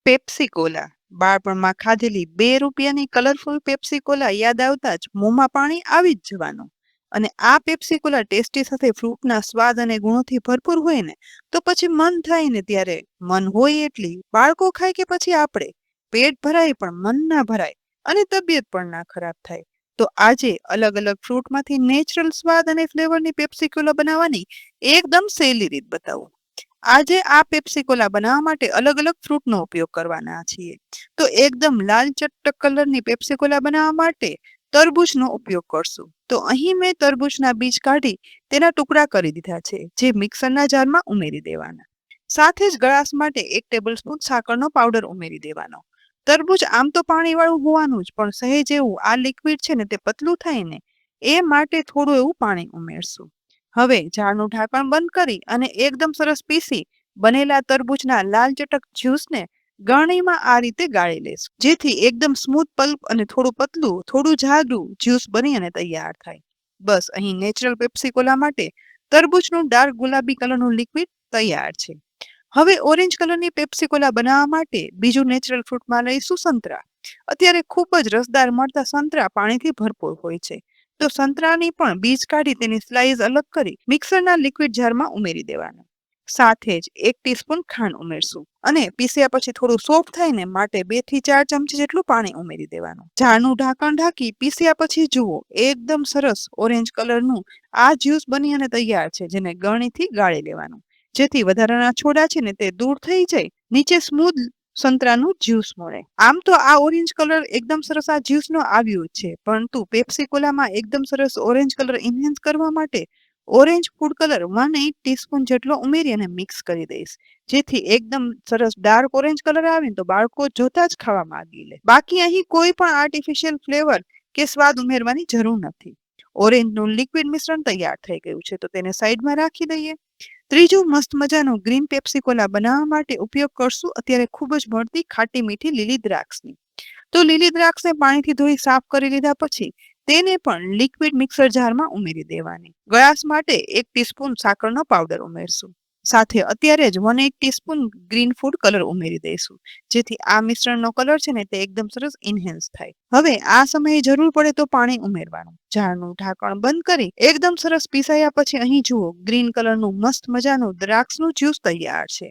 Pepsi Cola. બાળપણમાં ખાધેલી ₹2 colourful Pepsi Cola યાદ આવતા જ મોંમાં પાણી આવી જ જવાનું. અને આ પેપ્સી કોલા ટેસ્ટી સાથે ફ્રૂટના સ્વાદ અને ગુણોથી ભરપૂર હોય ને, તો પછી મન થાય ને ત્યારે મન હોય એટલી બાળકો ખાય કે પછી આપણે, પેટ ભરાય પણ મન ના ભરાય અને તબિયત પણ ના ખરાબ થાય. તો આજે અલગ અલગ ફ્રૂટમાંથી નેચરલ સ્વાદ અને ફ્લેવરની પેપ્સી કોલા બનાવવાની એકદમ સહેલી રીત બતાવું. આજે આ પેપ્સી કોલા બનાવવા માટે અલગ અલગ ફ્રૂટનો ઉપયોગ કરવાના છીએ. તો એકદમ લાલ ચટક કલરની પેપ્સી કોલા બનાવવા માટે તરબૂચનો ઉપયોગ કરશું. તો અહીં મેં તરબૂચના બીજ કાઢી તેના ટુકડા કરી દીધા છે, જે મિક્સરના જારમાં ઉમેરી દેવાના. સાથે જ ગ્લાસ માટે 1 ટેબલસ્પૂન સાકરનો પાવડર ઉમેરી દેવાનો. તરબૂચ આમ તો પાણીવાળું હોવાનું જ, પણ સહેજ એવું આ લિક્વિડ છે ને તે પતલું થાય ને એ માટે થોડું એવું પાણી ઉમેરશું. હવે જારનું ઢાંકણ બંધ કરી અને એકદમ સરસ પીસી બનેલા તરબૂચના લાલ ચટક જ્યુસને ગળણીમાં આ રીતે ગાળી લેશું, જેથી એકદમ સ્મૂથ પલ્પ અને થોડું પતલું થોડું જાડું જ્યુસ બની અને તૈયાર થાય. બસ અહીં નેચરલ પેપ્સી કોલા માટે તરબૂચનું ડાર્ક ગુલાબી કલરનું લિક્વિડ તૈયાર છે. હવે ઓરેન્જ કલરની પેપ્સી કોલા બનાવવા માટે બીજું નેચરલ ફ્રૂટમાં લઈશું સંતરા. અત્યારે ખૂબ જ રસદાર મળતા સંતરા પાણીથી ભરપૂર હોય છે. તો સંતરાની પણ બીજ કાઢી તેની સ્લાઇસ અલગ કરી મિક્સરના લિક્વિડ જારમાં ઉમેરી દેવાના. સાથે જ 1 ટીસ્પૂન ખાંડ ઉમેરશું અને પીસ્યા પછી થોડું સોફ્ટ થાય ને માટે 2 થી 4 ચમચી જેટલું પાણી ઉમેરી દેવાનું. જારનું ઢાંકણ ઢાંકી પીસ્યા પછી જુઓ એકદમ સરસ ઓરેન્જ કલરનું આ જ્યુસ બની અને તૈયાર છે, જેને ગળણીથી ગાળી લેવાનું, જેથી વધારાના છોડા છે ને તે દૂર થઈ જાય, નીચે સ્મૂથ સંતરાનું જ્યુસ મળે. આમ તો આ ઓરેન્જ કલર એકદમ સરસ આ જ્યુસનો આવ્યો છે, પરંતુ પેપ્સી કોલામાં એકદમ સરસ ઓરેન્જ કલર એન્હાન્સ કરવા માટે ઓરેન્જ ફૂડ કલર 1/8 ટીસ્પૂન જેટલો ઉમેરી અને મિક્સ કરી દઈશ, જેથી એકદમ સરસ ડાર્ક ઓરેન્જ કલર આવે ને તો બાળકો જોતા જ ખાવા માંગી લે. બાકી અહીં કોઈ પણ આર્ટિફિશિયલ ફ્લેવર કે સ્વાદ ઉમેરવાની જરૂર નથી. ઓરેન્જનું લિક્વિડ મિશ્રણ તૈયાર થઈ ગયું છે, તો તેને સાઈડમાં રાખી દઈએ. ત્રીજું મસ્ત મજાનું ગ્રીન પેપ્સી કોલા બનાવવા માટે ઉપયોગ કરશું અત્યારે ખૂબ જ મળતી ખાટી મીઠી લીલી દ્રાક્ષની. તો લીલી દ્રાક્ષને પાણીથી ધોઈ સાફ કરી લીધા પછી તેને પણ લિક્વિડ મિક્સર જારમાં ઉમેરી દેવાની. ગ્લાસ માટે 1 ટીસ્પૂન સાકરનો પાવડર ઉમેરશું. સાથે અત્યારે જ 1/8 ટીસ્પૂન ગ્રીન ફૂડ કલર ઉમેરી દઈશું, જેથી આ મિશ્રણનો કલર છે ને તે એકદમ સરસ એન્હાન્સ થાય. હવે આ સમયે જરૂર પડે તો પાણી ઉમેરવાનું. જારનું ઢાંકણ બંધ કરી એકદમ સરસ પીસાયા પછી અહીં જુઓ ગ્રીન કલરનું મસ્ત મજાનું દ્રાક્ષનું જ્યુસ તૈયાર છે.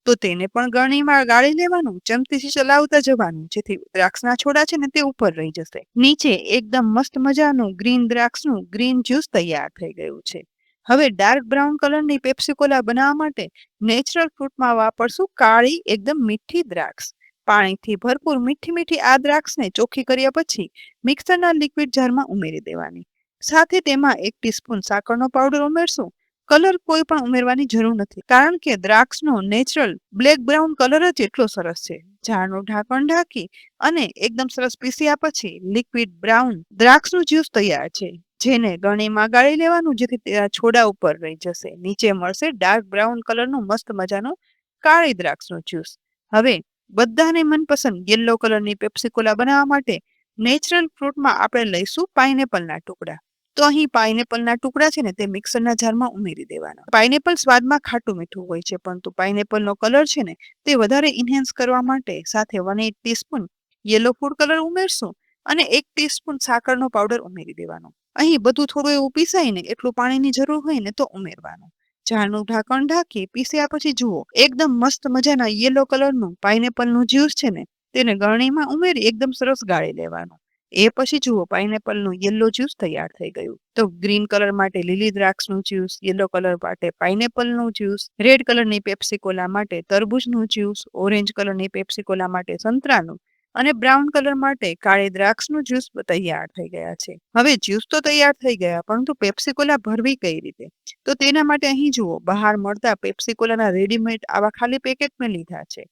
તો તેને પણ ગળણીમાં ગાળી લેવાનું, ચમચીથી ચલાવતા જવાનું, જેથી દ્રાક્ષના છોડા છે ને તે ઉપર રહી જશે. નીચે એકદમ મસ્ત મજાનું ગ્રીન દ્રાક્ષનું ગ્રીન જ્યુસ તૈયાર થઈ ગયું છે. હવે ડાર્ક બ્રાઉન કલરની પેપ્સી કોલા બનાવવા માટે નેચરલ ફ્રૂટમાં વાપરશું કાળી એકદમ મીઠી દ્રાક્ષ. પાણીથી ભરપૂર મીઠી મીઠી આ દ્રાક્ષને ચોખ્ખી કર્યા પછી મિક્સરના લિક્વિડ જારમાં ઉમેરી દેવાની. સાથે તેમાં 1 ટીસ્પૂન સાકરનો પાવડર ઉમેરશું. કલર કોઈ પણ ઉમેરવાની જરૂર નથી, કારણ કે દ્રાક્ષનો નેચરલ બ્લેક બ્રાઉન કલર જ એટલો સરસ છે. જારનું ઢાંકણ ઢાંકી અને એકદમ સરસ પીસ્યા પછી લિક્વિડ બ્રાઉન દ્રાક્ષનું જ્યુસ તૈયાર છે, જેને ગળણીમાં ગાળી લેવાનું, જેથી તેના છોડા ઉપર રહી જશે. નીચે મળશે ડાર્ક બ્રાઉન કલરનું મસ્ત મજાનું કાળી દ્રાક્ષનું જ્યુસ. હવે બધાને મનપસંદ યલો કલરની પેપ્સી કોલા બનાવવા માટે નેચરલ ફ્રૂટમાં આપણે લઈશું પાઇનેપલના ટુકડા. તો અહીં પાઇનેપલના ટુકડા છે ને તે મિક્સરના જારમાં ઉમેરી દેવાના. પાઇનેપલ સ્વાદમાં ખાટું મીઠું હોય છે, પરંતુ પાઇનેપલનો કલર છે ને તે વધારે એન્હાન્સ કરવા માટે સાથે 1/8 ટીસ્પૂન યલો ફૂડ કલર ઉમેરશું અને 1 ટીસ્પૂન સાકરનો પાવડર ઉમેરી દેવાનો. અહીં બધું થોડું એવું પીસાય ને એટલું પાણીની જરૂર હોય ને તો ઉમેરવાનું. જારનું ઢાંકણ ઢાંકી પીસ્યા પછી જુઓ એકદમ મસ્ત મજાના યલો કલરનું પાઇનેપલનું જ્યુસ છે ને તેને ગળણીમાં ઉમેરી એકદમ સરસ ગાળી લેવાનું. એ પછી જુઓ પાઇનેપલનું યલો જ્યુસ તૈયાર થઈ ગયું. તો ગ્રીન કલર માટે લીલી દ્રાક્ષનું જ્યુસ, યલો કલર માટે પાઇનેપલનું જ્યુસ, રેડ કલરની પેપ્સી કોલા માટે તરબૂચનું જ્યુસ, ઓરેન્જ કલરની પેપ્સી કોલા માટે સંતરાનું અને બ્રાઉન કલર માટે કાળી દ્રાક્ષનું જ્યુસ તૈયાર થઈ ગયા છે. હવે જ્યુસ તો તૈયાર થઈ ગયા, પરંતુ પેપ્સી કોલા ભરવી કઈ રીતે? તો તેના માટે અહીં જુઓ બહાર મળતા પેપ્સી કોલાના રેડીમેડ આવા ખાલી પેકેટ મેં લીધા છે.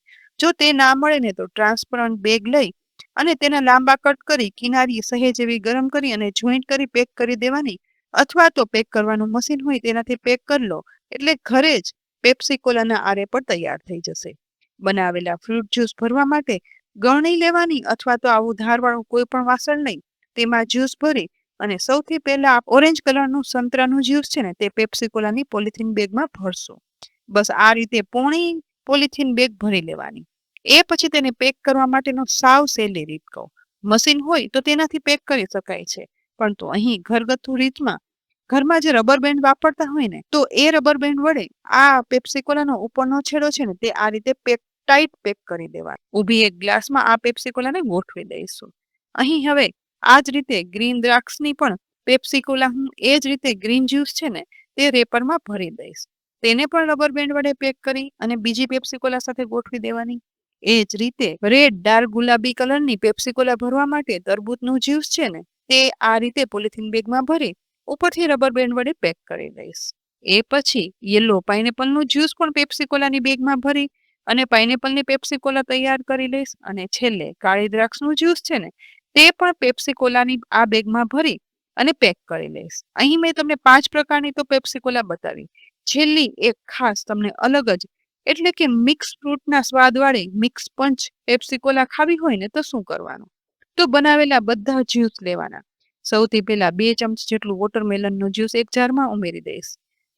જો તે ના મળે ને તો ટ્રાન્સપરન્ટ બેગ લઈ અને તેના લાંબા કટ કરી કિનારી સહેજ એવી ગરમ કરી અને જોઈન્ટ કરી પેક કરી દેવાની, અથવા તો પેક કરવાનું મશીન હોય તેનાથી પેક કરી લો એટલે ઘરે જ પેપ્સી કોલાના આરે પણ તૈયાર થઈ જશે. બનાવેલા ફ્રૂટ જ્યુસ ભરવા માટે ગળણી લેવાની, અથવા તો આવું ધારવાળું કોઈ પણ વાસણ લઈ તેમાં જ્યુસ ભરી અને સૌથી પહેલા ઓરેન્જ કલરનું સંતરાનું જ્યુસ છે ને તે પેપ્સી કોલાની પોલિથીન બેગમાં ભરશો. બસ આ રીતે પોણી પોલિથીન બેગ ભરી લેવાની. એ પછી તેને પેક કરવા માટેનો સાવ સહેલી રીત કહું. મશીન હોય તો તેનાથી પેક કરી શકાય છે, પરંતુ અહીં ઘરગથ્થુ રીતમાં ઘરમાં જે રબર બેન્ડ વાપરતા હોય ને, તો એ રબર બેન્ડ વડે આ પેપ્સી કોલાનો ઉપરનો છેડો છે ને તે આ રીતે ટાઈટ પેક કરી દેવાનો. ઊભી એક ગ્લાસમાં આ પેપ્સી કોલાને ગોઠવી દઈશું. અહીં હવે આ જ રીતે ગ્રીન દ્રાક્ષની પણ પેપ્સી કોલા હું એ જ રીતે ગ્રીન જ્યુસ છે ને તે રેપરમાં ભરી દઈશ. તેને પણ રબર બેન્ડ વડે પેક કરી અને બીજી પેપ્સી કોલા સાથે ગોઠવી દેવાની. એ જ રીતે રેડ ડાર્ક ગુલાબી કલરની પેપ્સી કોલા ભરવા માટે તરબૂચનું જ્યુસ છે ને તે આ રીતે પોલિથીન બેગમાં ભરી ઉપરથી રબર બેન્ડ વડે પેક કરી દઈશ. એ પછી યલો પાઇનેપલનું જ્યુસ પણ પેપ્સી કોલાની બેગમાં ભરી અને પાઇનેપલની પેપ્સી કોલા તૈયાર કરી લઈશ. અને છેલ્લે કાળી દ્રાક્ષનું જ્યુસ છે ને તે પણ પેપ્સી કોલાની આ બેગમાં ભરી અને પેક કરી લઈશ. અહીં મેં તમને 5 પ્રકારની તો પેપ્સી કોલા બતાવી. છેલ્લી એક ખાસ તમને અલગ જ એટલે કે મિક્સ ફ્રૂટના સ્વાદવાળી મિક્સ પંચ પેપ્સી કોલા ખાવી હોય ને તો શું કરવાનું? તો બનાવેલા બધા જ્યુસ લેવાના. સૌથી પહેલા 2 ચમચી જેટલું વોટરમેલનનું જ્યુસ એક જારમાં ઉમેરી દઈશ.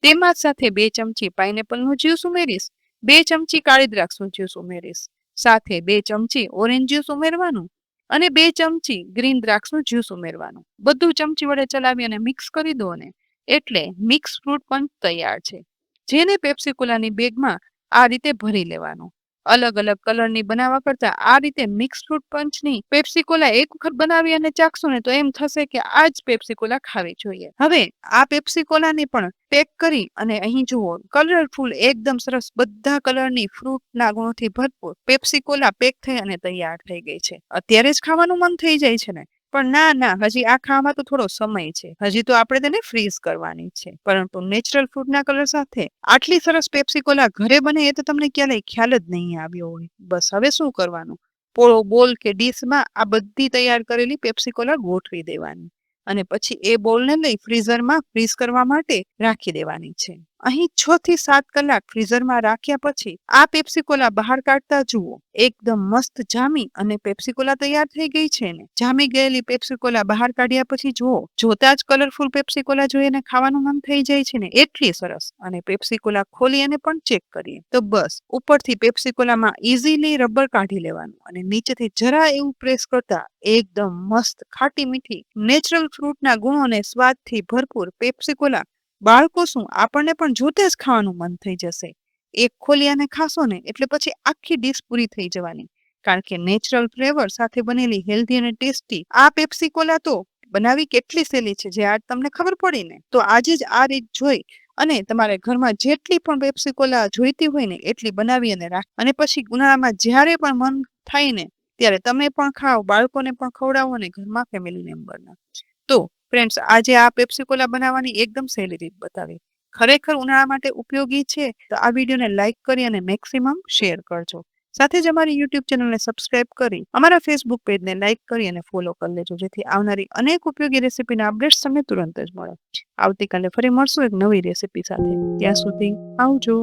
તેમાં સાથે 2 ચમચી પાઇનેપલનું જ્યુસ ઉમેરીશ, 2 ચમચી કાળી દ્રાક્ષનું જ્યુસ ઉમેરીશ, સાથે 2 ચમચી ઓરેન્જ જ્યુસ ઉમેરવાનું અને 2 ચમચી ગ્રીન દ્રાક્ષનું જ્યુસ ઉમેરવાનું. બધું ચમચી વડે ચલાવી અને મિક્સ કરી દો ને એટલે મિક્સ ફ્રૂટ પંચ તૈયાર છે, જેને પેપ્સી કોલાની બેગમાં આ રીતે ભરી લેવાનું. અલગ અલગ કલરની બનાવવા કરતા આ રીતે મિક્સ ફ્રૂટ પંચની પેપ્સી કોલા એક વખત બનાવી અને ચાખશો ને તો એમ થશે કે આ જ પેપ્સી કોલા ખાવી જોઈએ. હવે આ પેપ્સી કોલાને પણ પેક કરી અને અહીં જુઓ કલરફુલ એકદમ સરસ બધા કલરની ફ્રૂટના ગુણોથી ભરપૂર પેપ્સી કોલા પેક થઈ અને તૈયાર થઈ ગઈ છે. અત્યારે જ ખાવાનું મન થઈ જાય છે ને, પણ ના હજી આ ખાવામાં તો થોડો સમય છે. હજી તો આપણે તેને ફ્રીઝ કરવાની છે. પરંતુ નેચરલ ફ્રૂટના કલર સાથે આટલી સરસ પેપ્સી કોલા ઘરે બને એ તો તમને ક્યારેય ખ્યાલ જ નહીં આવ્યો હોય. બસ હવે શું કરવાનું? પોળો બોલ કે ડીશમાં આ બધી તૈયાર કરેલી પેપ્સી કોલા ગોઠવી દેવાની અને પછી એ બોલને લઈ ફ્રીઝરમાં ફ્રીઝ કરવા માટે રાખી દેવાની છે. અહીં 6 થી 7 કલાક ફ્રીઝરમાં રાખ્યા પછી આ પેપ્સી કોલા બહાર કાઢતા જુઓ એકદમ મસ્ત જામી અને પેપ્સી કોલા તૈયાર થઈ ગઈ છે ને. જામી ગયેલી પેપ્સી કોલા બહાર કાઢ્યા પછી જુઓ જોતા જ કલરફુલ પેપ્સી કોલા જોઈને ખાવાનું મન થઈ જાય છે ને, એટલી સરસ. અને પેપ્સી કોલા ખોલી અને પણ ચેક કરીએ તો બસ ઉપરથી પેપ્સી કોલામાં ઇઝીલી રબર કાઢી લેવાનું અને નીચેથી જરા એવું પ્રેસ કરતા એકદમ મસ્ત ખાટી મીઠી નેચરલ ફ્રૂટના ગુણો અને સ્વાદથી ભરપૂર પેપ્સી કોલા બાળકો શું આપણને પણ જોતે જ ખાવાનું મન થઈ જશે. એક ખોલી અને ખાશો ને એટલે પછી આખી ડીશ પૂરી થઈ જવાની, કારણ કે નેચરલ ફ્લેવર સાથે બનેલી હેલ્ધી અને ટેસ્ટી આ પેપ્સી કોલા તો બનાવી કેટલી સહેલી છે જે આજ તમને ખબર પડી ને. તો આજે જ આ રીત જોઈ અને તમારે ઘરમાં જેટલી પણ પેપ્સી કોલા જોઈતી હોય ને એટલી બનાવી અને રાખ અને પછી ઉનાળામાં જ્યારે પણ મન થાય ને ત્યારે તમે પણ ખાઓ, બાળકોને પણ ખવડાવો અને ઘરમાં ફેમિલી મેમ્બરના. તો ફ્રેન્ડ્સ આજે આ પેપ્સી કોલા બનાવવાની એકદમ સહેલી રીત બતાવી. ખરેખર ઉનાળા માટે ઉપયોગી છે. તો આ વિડીયોને લાઈક કરી અને મેક્સિમમ શેર કરજો. સાથે જ અમારી યુટ્યુબ ચેનલને સબસ્ક્રાઇબ કરી અમારા ફેસબુક પેજને લાઈક કરી અને ફોલો કરી લેજો, જેથી આવનારી અનેક ઉપયોગી રેસીપીના અપડેટ્સ તમને તુરંત જ મળે. આવતીકાલે ફરી મળશું એક નવી રેસીપી સાથે. ત્યાં સુધી આવજો.